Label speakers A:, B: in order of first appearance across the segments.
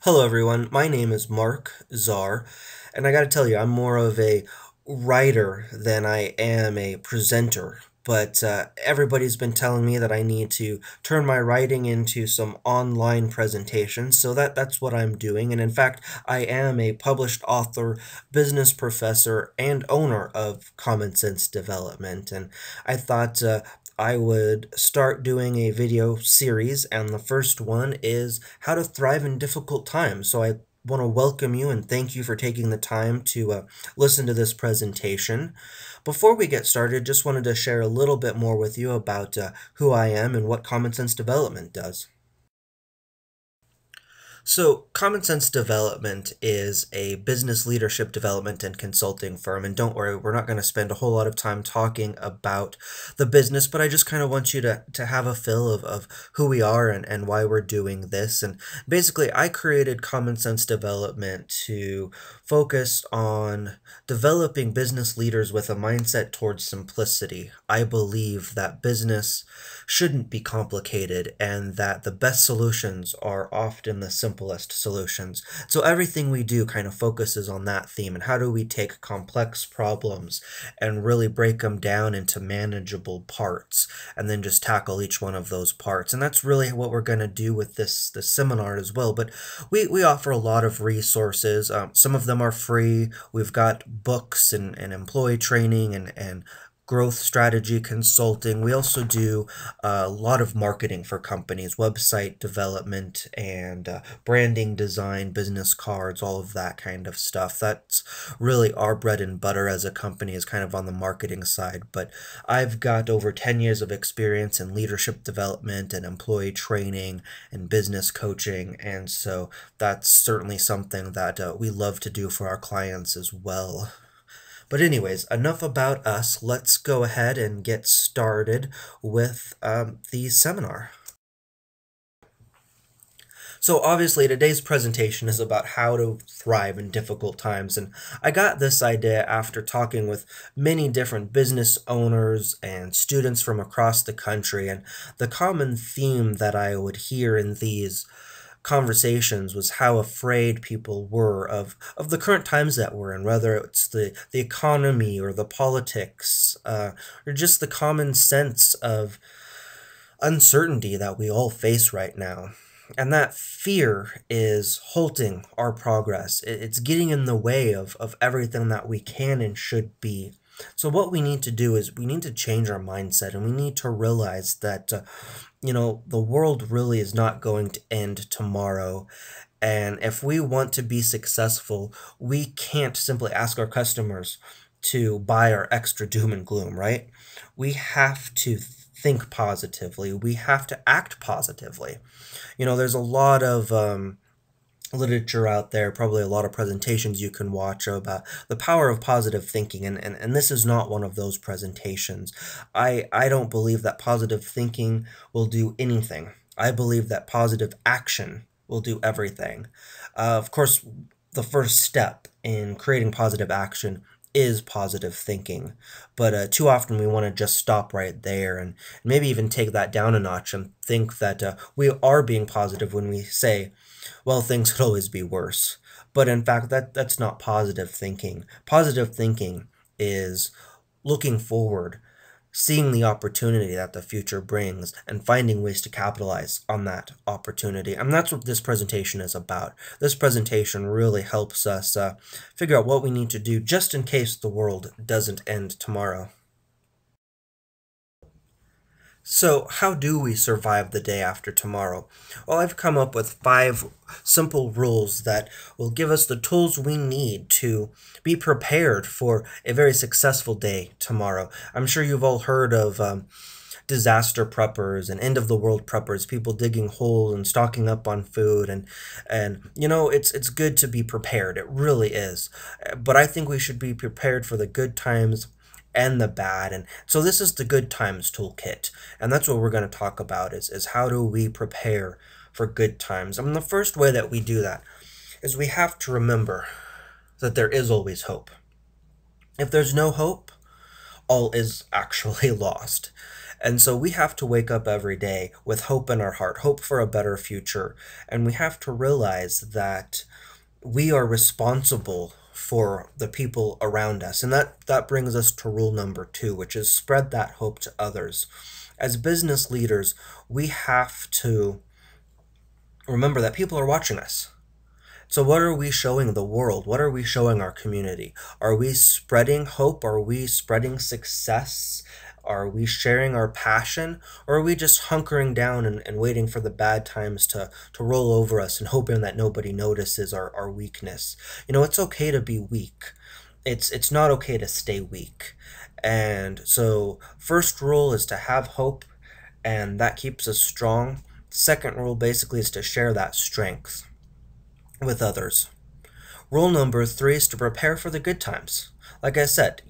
A: Hello, everyone. My name is Mark Czar, and I got to tell you, I'm more of a writer than I am a presenter. But everybody's been telling me that I need to turn my writing into some online presentations, so that's what I'm doing. And in fact, I am a published author, business professor, and owner of Common Sense Development. And I thought I would start doing a video series, and the first one is how to thrive in difficult times. So I want to welcome you and thank you for taking the time to listen to this presentation. Before we get started, just wanted to share a little bit more with you about who I am and what Common Sense Development does. So, Common Sense Development is a business leadership development and consulting firm. And don't worry, we're not going to spend a whole lot of time talking about the business, but I just kind of want you to have a feel of who we are and why we're doing this. And basically, I created Common Sense Development to focus on developing business leaders with a mindset towards simplicity. I believe that business shouldn't be complicated and that the best solutions are often the simplest solutions. So everything we do kind of focuses on that theme and how do we take complex problems and really break them down into manageable parts and then just tackle each one of those parts. And that's really what we're going to do with this seminar as well. But we offer a lot of resources. Some of them are free. We've got books and employee training and growth strategy consulting. We also do a lot of marketing for companies, website development and branding design, business cards, all of that kind of stuff. That's really our bread and butter as a company, is kind of on the marketing side. But I've got over 10 years of experience in leadership development and employee training and business coaching. And so that's certainly something that we love to do for our clients as well. But anyways, enough about us. Let's go ahead and get started with the seminar. So obviously today's presentation is about how to thrive in difficult times, and I got this idea after talking with many different business owners and students from across the country, and the common theme that I would hear in these conversations was how afraid people were of the current times that we're in, whether it's the economy or the politics, or just the common sense of uncertainty that we all face right now. And that fear is halting our progress. It's getting in the way of everything that we can and should be. So, what we need to do is we need to change our mindset and we need to realize that, the world really is not going to end tomorrow. And if we want to be successful, we can't simply ask our customers to buy our extra doom and gloom, right? We have to think positively. We have to act positively. There's a lot of literature out there, probably a lot of presentations you can watch about the power of positive thinking, and this is not one of those presentations. I don't believe that positive thinking will do anything. I believe that positive action will do everything. Of course, the first step in creating positive action is positive thinking, but too often we want to just stop right there and maybe even take that down a notch and think that we are being positive when we say, well, things could always be worse. But in fact, that's not positive thinking. Positive thinking is looking forward, seeing the opportunity that the future brings, and finding ways to capitalize on that opportunity. And that's what this presentation is about. This presentation really helps us figure out what we need to do just in case the world doesn't end tomorrow. So, how do we survive the day after tomorrow? Well, I've come up with 5 simple rules that will give us the tools we need to be prepared for a very successful day tomorrow. I'm sure you've all heard of disaster preppers and end of the world preppers, people digging holes and stocking up on food, and it's good to be prepared. It really is. But I think we should be prepared for the good times and the bad. And so this is the good times toolkit. And that's what we're going to talk about is how do we prepare for good times. I mean, the first way that we do that is we have to remember that there is always hope. If there's no hope, all is actually lost. And so we have to wake up every day with hope in our heart, hope for a better future. And we have to realize that we are responsible for the people around us. And that brings us to rule number 2, which is spread that hope to others. As business leaders, we have to remember that people are watching us. So what are we showing the world? What are we showing our community? Are we spreading hope? Are we spreading success? Are we sharing our passion? Or are we just hunkering down and waiting for the bad times to roll over us and hoping that nobody notices our weakness? It's okay to be weak. It's not okay to stay weak. And so first rule is to have hope, and that keeps us strong. Second rule basically is to share that strength with others. Rule number 3 is to prepare for the good times. Like I said,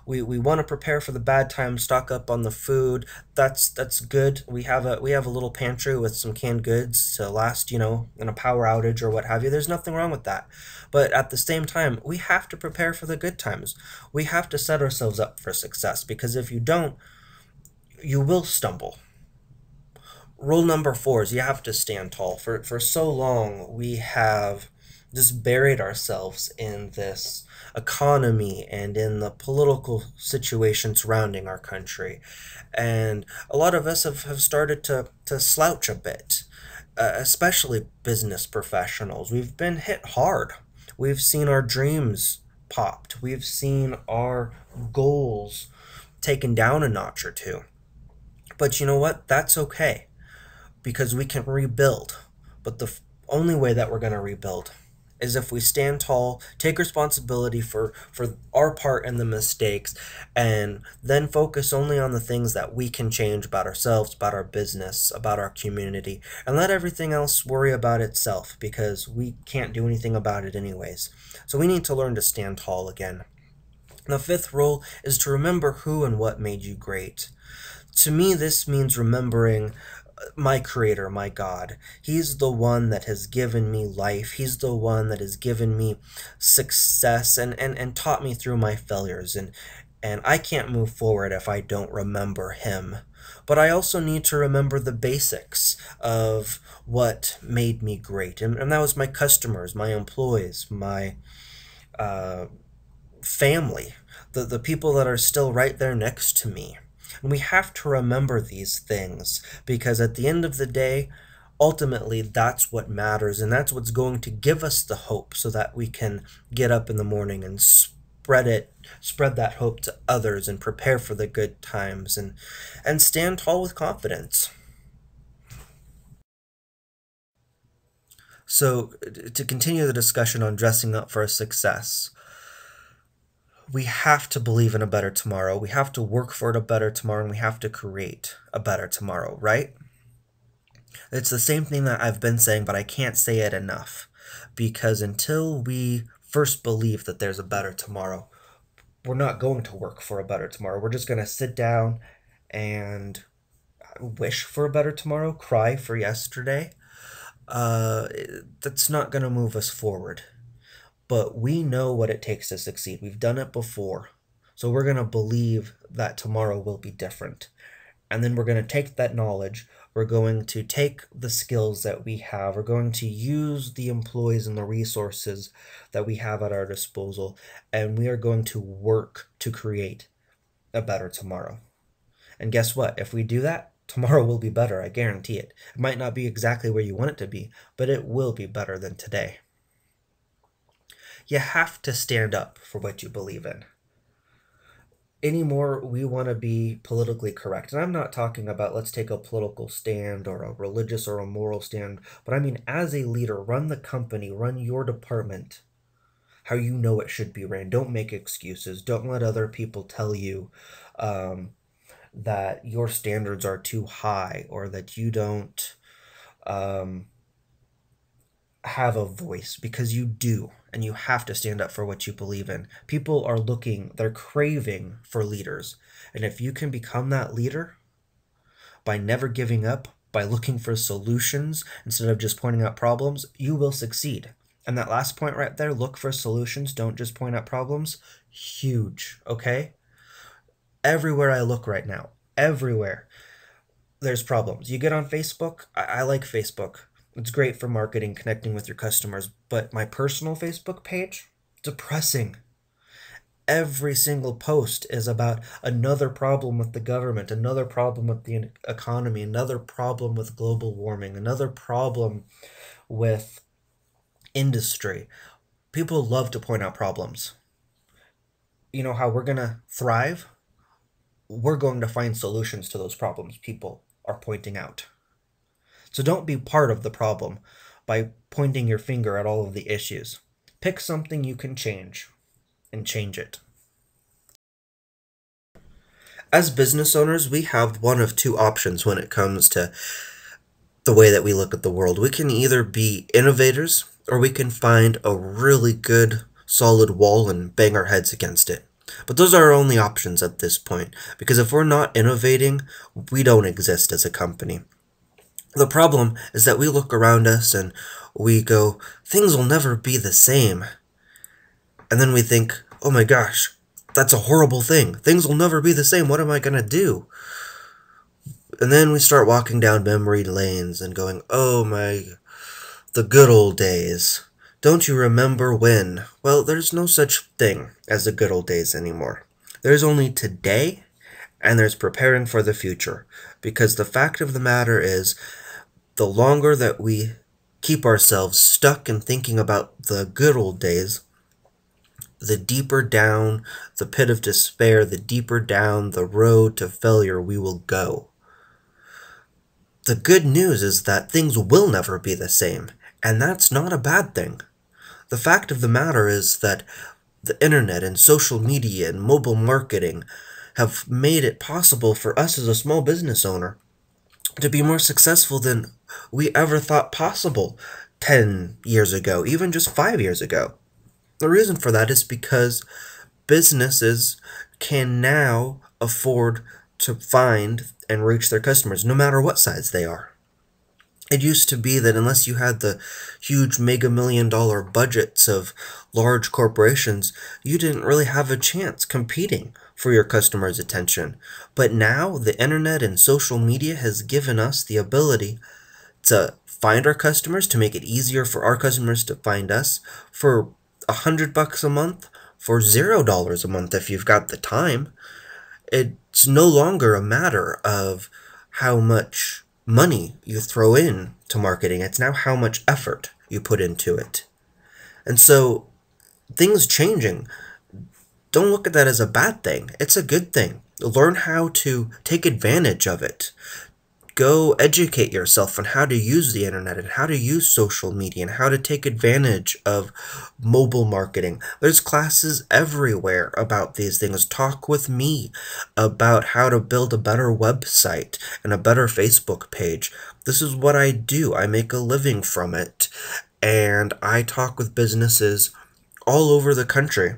A: we want to prepare for the bad times, stock up on the food. That's good. We have a little pantry with some canned goods to last, in a power outage or what have you. There's nothing wrong with that. But at the same time, we have to prepare for the good times. We have to set ourselves up for success, because if you don't, you will stumble. Rule number 4 is you have to stand tall. For so long, we have just buried ourselves in this economy and in the political situation surrounding our country. And a lot of us have started to slouch a bit, especially business professionals. We've been hit hard. We've seen our dreams popped. We've seen our goals taken down a notch or two. But you know what? That's okay, because we can rebuild. But the only way that we're going to rebuild is if we stand tall, take responsibility for our part in the mistakes, and then focus only on the things that we can change about ourselves, about our business, about our community, and let everything else worry about itself, because we can't do anything about it anyways. So we need to learn to stand tall again. The 5th rule is to remember who and what made you great. To me, this means remembering my creator, my God. He's the one that has given me life. He's the one that has given me success and taught me through my failures. And I can't move forward if I don't remember him. But I also need to remember the basics of what made me great. And that was my customers, my employees, my family, the people that are still right there next to me. And we have to remember these things, because at the end of the day, ultimately, that's what matters, and that's what's going to give us the hope so that we can get up in the morning and spread that hope to others and prepare for the good times and stand tall with confidence. So, to continue the discussion on dressing up for a success, we have to believe in a better tomorrow. We have to work for a better tomorrow, and we have to create a better tomorrow, right? It's the same thing that I've been saying, but I can't say it enough. Because until we first believe that there's a better tomorrow, we're not going to work for a better tomorrow. We're just going to sit down and wish for a better tomorrow, cry for yesterday. That's not going to move us forward. But we know what it takes to succeed. We've done it before. So we're going to believe that tomorrow will be different. And then we're going to take that knowledge. We're going to take the skills that we have. We're going to use the employees and the resources that we have at our disposal. And we are going to work to create a better tomorrow. And guess what? If we do that, tomorrow will be better. I guarantee it. It might not be exactly where you want it to be, but it will be better than today. You have to stand up for what you believe in. Anymore, we want to be politically correct. And I'm not talking about let's take a political stand or a religious or a moral stand, but I mean as a leader, run the company, run your department how you know it should be ran. Don't make excuses. Don't let other people tell you that your standards are too high or that you don't have a voice, because you do, and you have to stand up for what you believe in. People are looking, they're craving for leaders. And if you can become that leader by never giving up, by looking for solutions instead of just pointing out problems, you will succeed. And that last point right there, look for solutions, don't just point out problems, huge, okay? Everywhere I look right now, everywhere, there's problems. You get on Facebook, I like Facebook. It's great for marketing, connecting with your customers, but my personal Facebook page, depressing. Every single post is about another problem with the government, another problem with the economy, another problem with global warming, another problem with industry. People love to point out problems. You know how we're going to thrive? We're going to find solutions to those problems people are pointing out. So don't be part of the problem by pointing your finger at all of the issues. Pick something you can change and change it. As business owners, we have one of two options when it comes to the way that we look at the world. We can either be innovators or we can find a really good solid wall and bang our heads against it. But those are our only options at this point, because if we're not innovating, we don't exist as a company. The problem is that we look around us and we go, things will never be the same. And then we think, oh my gosh, that's a horrible thing. Things will never be the same. What am I going to do? And then we start walking down memory lanes and going, oh my, the good old days. Don't you remember when? Well, there's no such thing as the good old days anymore. There's only today, and there's preparing for the future. Because the fact of the matter is, the longer that we keep ourselves stuck in thinking about the good old days, the deeper down the pit of despair, the deeper down the road to failure we will go. The good news is that things will never be the same, and that's not a bad thing. The fact of the matter is that the internet and social media and mobile marketing have made it possible for us as a small business owner to be more successful than we ever thought possible 10 years ago, even just 5 years ago. The reason for that is because businesses can now afford to find and reach their customers, no matter what size they are. It used to be that unless you had the huge mega $1 million budgets of large corporations, you didn't really have a chance competing for your customers' attention. But now the internet and social media has given us the ability to find our customers, to make it easier for our customers to find us for $100 a month, for $0 a month if you've got the time. It's no longer a matter of how much money you throw in to marketing. It's now how much effort you put into it. And so things changing, don't look at that as a bad thing. It's a good thing. Learn how to take advantage of it. Go educate yourself on how to use the internet and how to use social media and how to take advantage of mobile marketing. There's classes everywhere about these things. Talk with me about how to build a better website and a better Facebook page. This is what I do. I make a living from it. And I talk with businesses all over the country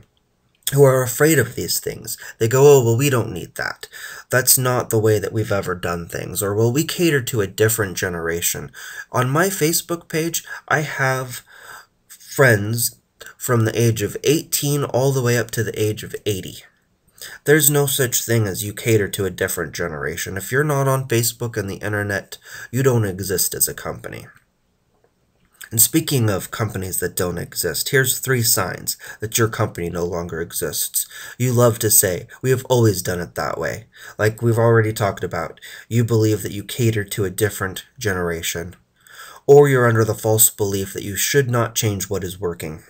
A: who are afraid of these things. They go, oh, well, we don't need that. That's not the way that we've ever done things. Or, well, we cater to a different generation. On my Facebook page, I have friends from the age of 18 all the way up to the age of 80. There's no such thing as you cater to a different generation. If you're not on Facebook and the internet, you don't exist as a company. And speaking of companies that don't exist, here's 3 signs that your company no longer exists. You love to say, we have always done it that way. Like we've already talked about, you believe that you cater to a different generation. Or you're under the false belief that you should not change what is working.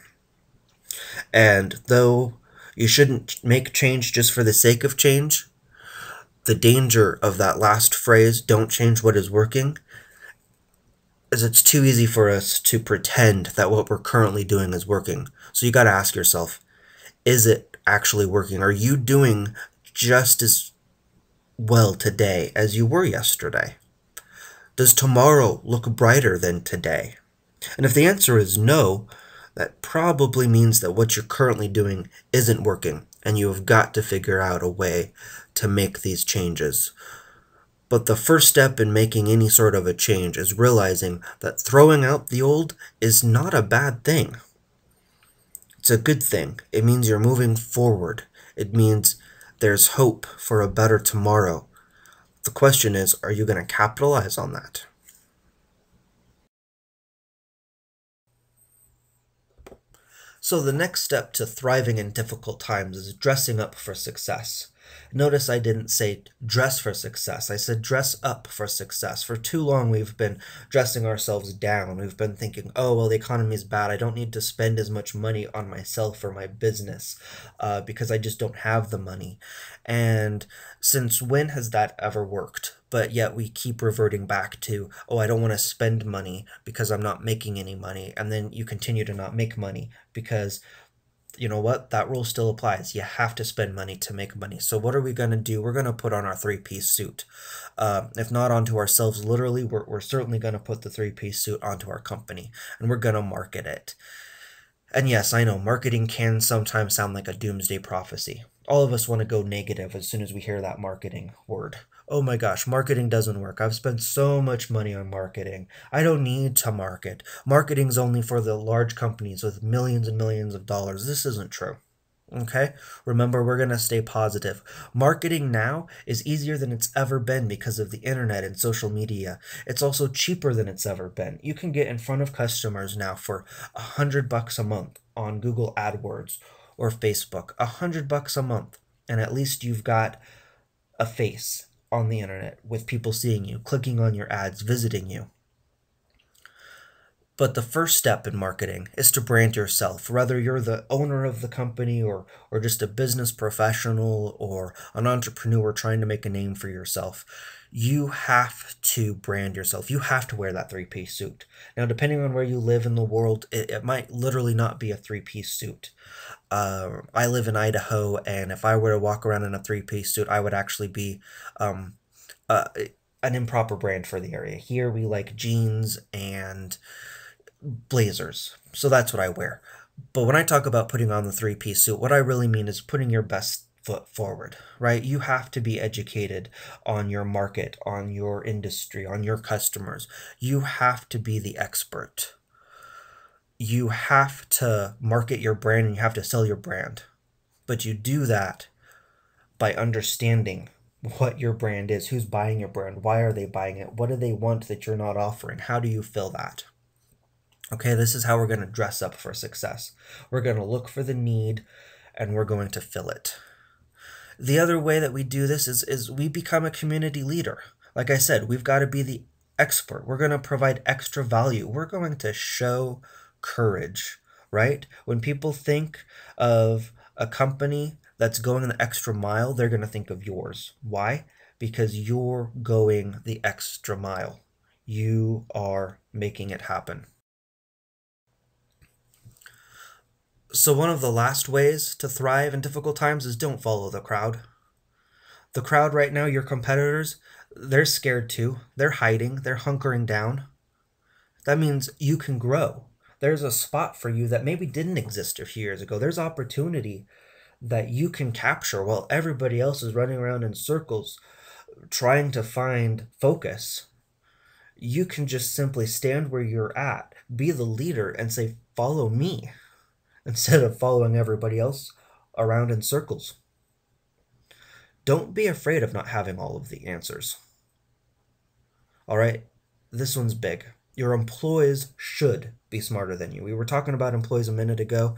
A: And though you shouldn't make change just for the sake of change, the danger of that last phrase, don't change what is working, is it's too easy for us to pretend that what we're currently doing is working. So you got to ask yourself, is it actually working? Are you doing just as well today as you were yesterday? Does tomorrow look brighter than today? And if the answer is no, that probably means that what you're currently doing isn't working, and you have got to figure out a way to make these changes. But the first step in making any sort of a change is realizing that throwing out the old is not a bad thing. It's a good thing. It means you're moving forward. It means there's hope for a better tomorrow. The question is, are you going to capitalize on that? So the next step to thriving in difficult times is dressing up for success. Notice I didn't say dress for success. I said dress up for success. For too long, we've been dressing ourselves down. We've been thinking, oh, well, the economy is bad. I don't need to spend as much money on myself or my business because I just don't have the money. And since when has that ever worked? But yet we keep reverting back to, oh, I don't want to spend money because I'm not making any money. And then you continue to not make money because you know what? That rule still applies. You have to spend money to make money. So what are we going to do? We're going to put on our three-piece suit. If not onto ourselves, literally, we're certainly going to put the three-piece suit onto our company, and we're going to market it. And yes, I know marketing can sometimes sound like a doomsday prophecy. All of us want to go negative as soon as we hear that marketing word. Oh my gosh, marketing doesn't work. I've spent so much money on marketing. I don't need to market. Marketing's only for the large companies with millions and millions of dollars. This isn't true. Okay? Remember, we're going to stay positive. Marketing now is easier than it's ever been because of the internet and social media. It's also cheaper than it's ever been. You can get in front of customers now for $100 a month on Google AdWords or Facebook. $100 a month. And at least you've got a face on the internet with people seeing you, clicking on your ads, visiting you. But the first step in marketing is to brand yourself, whether you're the owner of the company or just a business professional or an entrepreneur trying to make a name for yourself. You have to brand yourself. You have to wear that three-piece suit. Now, depending on where you live in the world, it might literally not be a three-piece suit. I live in Idaho, and if I were to walk around in a three-piece suit, I would actually be uh, an improper brand for the area. Here, we like jeans and blazers. So that's what I wear. But when I talk about putting on the three-piece suit, what I really mean is putting your best foot forward, right? You have to be educated on your market, on your industry, on your customers. You have to be the expert. You have to market your brand and you have to sell your brand. But you do that by understanding what your brand is, who's buying your brand, why are they buying it, what do they want that you're not offering, how do you fill that? Okay, this is how we're going to dress up for success. We're going to look for the need and we're going to fill it. The other way that we do this is we become a community leader. Like I said, we've got to be the expert. We're going to provide extra value. We're going to show courage, right? When people think of a company that's going the extra mile, they're going to think of yours. Why? Because you're going the extra mile. You are making it happen. So one of the last ways to thrive in difficult times is don't follow the crowd. The crowd right now, your competitors, they're scared too. They're hiding. They're hunkering down. That means you can grow. There's a spot for you that maybe didn't exist a few years ago. There's opportunity that you can capture while everybody else is running around in circles trying to find focus. You can just simply stand where you're at, be the leader, and say, follow me, instead of following everybody else around in circles. Don't be afraid of not having all of the answers. All right, this one's big. Your employees should be smarter than you. We were talking about employees a minute ago,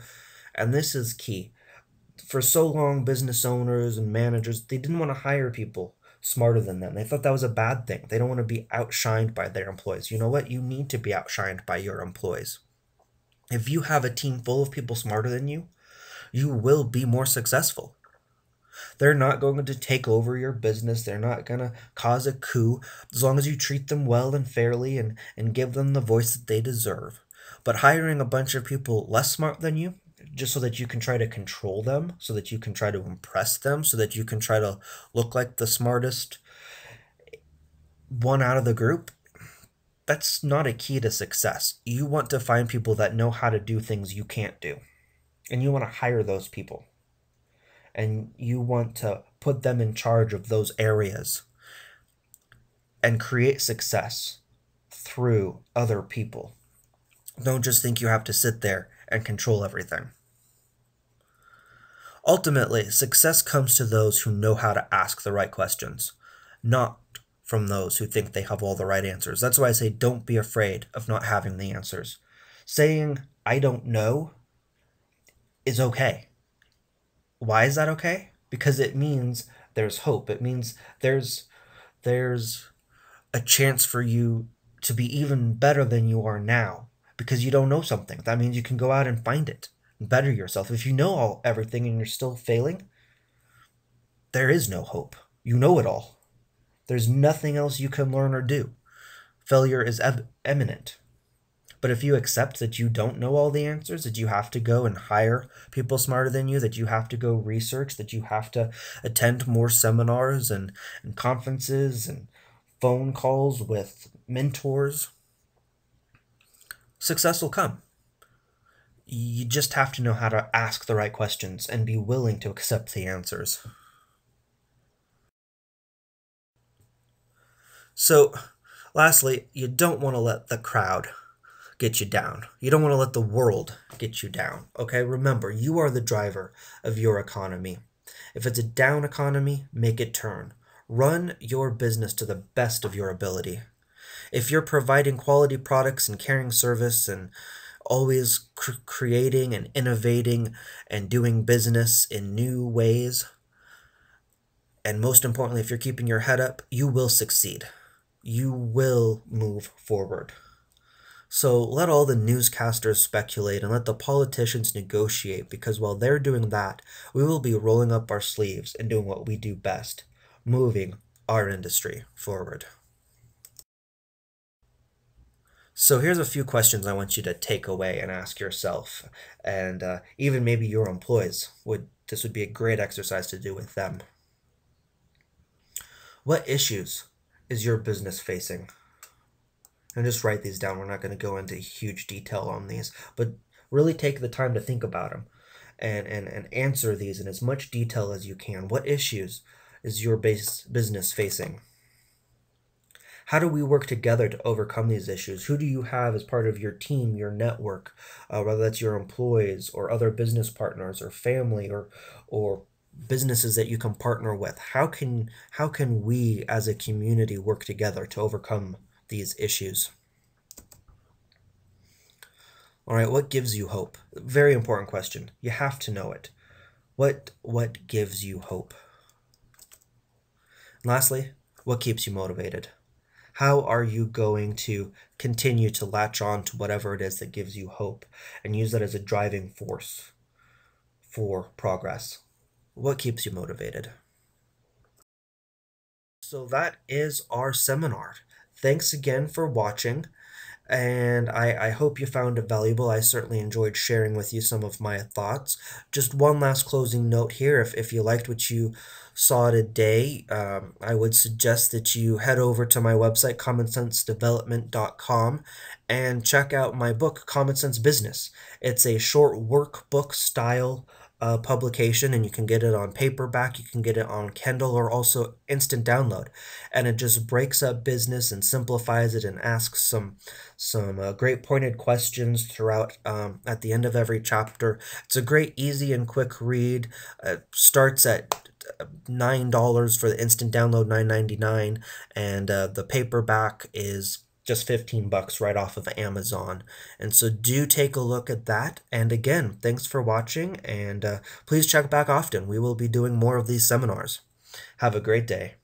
A: and this is key. For so long, business owners and managers, they didn't want to hire people smarter than them. They thought that was a bad thing. They don't want to be outshined by their employees. You know what? You need to be outshined by your employees. If you have a team full of people smarter than you, you will be more successful. They're not going to take over your business. They're not going to cause a coup as long as you treat them well and fairly and give them the voice that they deserve. But hiring a bunch of people less smart than you, just so that you can try to control them, so that you can try to impress them, so that you can try to look like the smartest one out of the group, that's not a key to success. You want to find people that know how to do things you can't do. And you want to hire those people. And you want to put them in charge of those areas and create success through other people. Don't just think you have to sit there and control everything. Ultimately, success comes to those who know how to ask the right questions, not from those who think they have all the right answers. That's why I say don't be afraid of not having the answers. Saying, I don't know, is okay. Why is that okay? Because it means there's hope. It means there's a chance for you to be even better than you are now because you don't know something. That means you can go out and find it and better yourself. If you know everything and you're still failing, there is no hope. You know it all. There's nothing else you can learn or do. Failure is imminent. But if you accept that you don't know all the answers, that you have to go and hire people smarter than you, that you have to go research, that you have to attend more seminars and conferences and phone calls with mentors, success will come. You just have to know how to ask the right questions and be willing to accept the answers. So, lastly, you don't want to let the crowd get you down. You don't want to let the world get you down, okay? Remember, you are the driver of your economy. If it's a down economy, make it turn. Run your business to the best of your ability. If you're providing quality products and caring service and always creating and innovating and doing business in new ways, and most importantly, if you're keeping your head up, you will succeed. You will move forward. So let all the newscasters speculate and let the politicians negotiate, because while they're doing that, we will be rolling up our sleeves and doing what we do best, moving our industry forward. So here's a few questions I want you to take away and ask yourself, and even maybe your employees. This would be a great exercise to do with them. What issues is your business facing? And just write these down. We're not going to go into huge detail on these, but really take the time to think about them and answer these in as much detail as you can. What issues is your business facing? How do we work together to overcome these issues? Who do you have as part of your team, your network, whether that's your employees or other business partners or family or businesses that you can partner with? How can we as a community work together to overcome these issues? All right, what gives you hope? Very important question. You have to know it. What gives you hope? And lastly, what keeps you motivated? How are you going to continue to latch on to whatever it is that gives you hope and use that as a driving force for progress? What keeps you motivated? So that is our seminar. Thanks again for watching, and I hope you found it valuable. I certainly enjoyed sharing with you some of my thoughts. Just one last closing note here. If you liked what you saw today, I would suggest that you head over to my website, commonsensedevelopment.com, and check out my book, Common Sense Business. It's a short workbook style publication, and you can get it on paperback, you can get it on Kindle, or also instant download. And it just breaks up business and simplifies it and asks some great pointed questions throughout at the end of every chapter. It's a great, easy, and quick read. Starts at $9 for the instant download, $9.99, and the paperback is just $15 right off of Amazon. And so do take a look at that. And again, thanks for watching, and please check back often. We will be doing more of these seminars. Have a great day.